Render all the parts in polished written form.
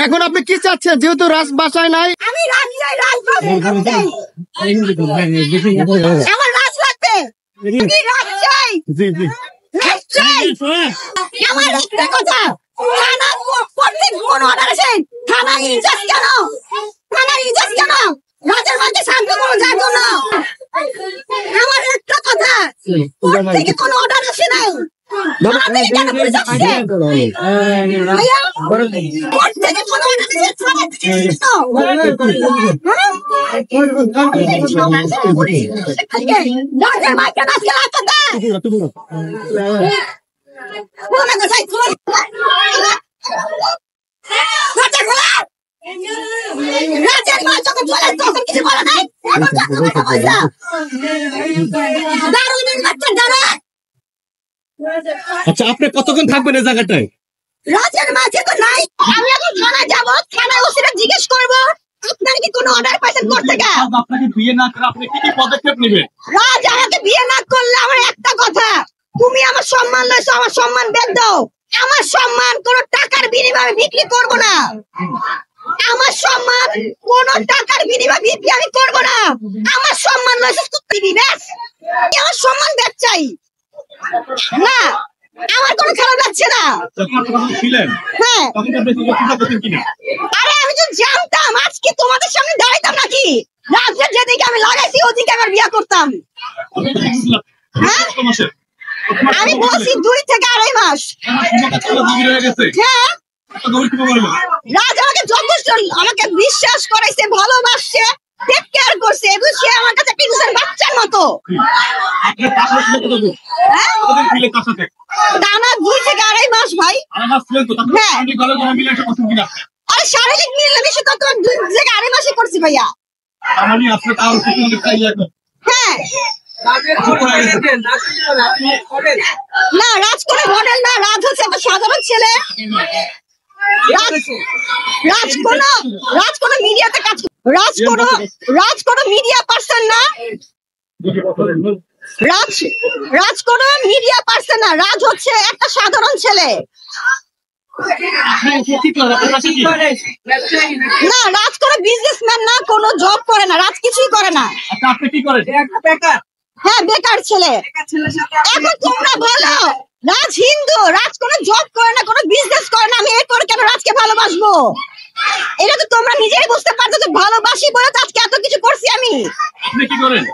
এখন আপনি কি চাচ্ছেন, যেহেতু রাজ বাসায় নাই? আমি রাজ চাই, রাজ আমার রাজ লাগবে, আমি রাজ চাই, রাজ চাই। আমার একটা কথা, থানা প্রত্যেক কোন অর্ডার আছে, থানা ইনচার্জ কেন, থানার ইনচার্জ কেন রাজের মাঝে শান্ত কোনো যায় না? আমার একটা কথা, প্রত্যেকে কোন অর্ডার আসে নাই, আচ্ছা, আপনি কতক্ষণ থাকবেন এই জায়গাটায়? রাজের মাঝে তো নাই, আমি এখন থানায় যাবো, থানায় ওসিরা জিজ্ঞেস করবো আপনার কি কোনো অর্ডার পাইছেন করতে গা? আপনাকে বিয়ে না করে আপনি কি পদক্ষেপ নেবেন? রাজ আমাকে বিয়ে না করলে আমার একটা কথা, তুমি আমার সম্মান লইছো, আমার সম্মান ব্যাগ দাও। আমার সম্মান কোন টাকার বিনিময়ে বিক্রি করব না, আমার সম্মান কোন টাকার বিনিময়ে বিক্রি আমি করব না। আমার সম্মান লইছো তুমি ব্যাস, আমার সম্মান ব্যাগ চাই না। আমার কোনো খারাপ লাগছে না। হ্যাঁ, আরে আমি তো জানতাম আজকে তোমাদের সামনে দাঁড়াইতাম নাকি, রাজের যেদিকে আমি লাগাইছি ওদিকে আমার বিয়ে করতাম। হ্যাঁ, আমি বলছি 2 থেকে 2.5 মাস। হ্যাঁ, রাজ আমাকে যথেষ্ট, আমাকে বিশ্বাস করাইছে, ভালোবাসছে, টেক কেয়ার করছে, এবং সে আমার কাছে একটা ইনসান বাচ্চার মতো। টানা 2 থেকে 2.5 মাস ভাই। হ্যাঁ, আরে শারীরিক মিলামেশা তো 2 থেকে 2.5 মাসে করছি ভাইয়া। হ্যাঁ, না রাজ কোনো মডেল না, রাজ হচ্ছে একটা সাধারণ ছেলে। রাজ কোনো মিডিয়াতে কাজ, রাজ কোনো মিডিয়া পার্সন না, রাজ কোনো মিডিয়া পার্সন না, রাজ হচ্ছে একটা সাধারণ ছেলে। না, রাজ কোনো বিজনেসম্যান না, কোনো জব করে না, রাজ কিছুই করে না। আপনি কি করেন? হ্যাঁ, বেকার ছেলে। এখন তোমরা বলো রাজ হিন্দু, রাজ কোনো জব করে না, কোনো বিজনেস করে না, আমি এরপর কেন রাজকে ভালোবাসবো? এটা তো তোমরা নিজেই বুঝতে পারছো যে ভালোবাসি বলে আজকে এত কিছু করছি আমি। আপনি কি করেন?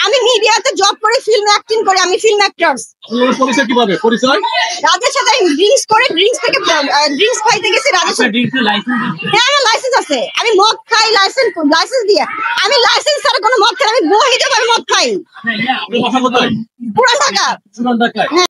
আমি মিডিয়াতে জব করে, ফিল্ম অ্যাক্টিং করি, আমি ফিল্ম অ্যাক্টর। পরিচয় কিভাবে? পরিচয় রাজের সাথে ড্রিঙ্কস করে, ড্রিঙ্কস খাইতে গেছি রাজের সাথে। হ্যাঁ, আমার লাইসেন্স আছে, আমি মদ খাই লাইসেন্স দিয়ে। আমি লাইসেন্স ছাড়া কোনো মদ খাই, আমি বহিতে মদ খাই। পুরান ঢাকা।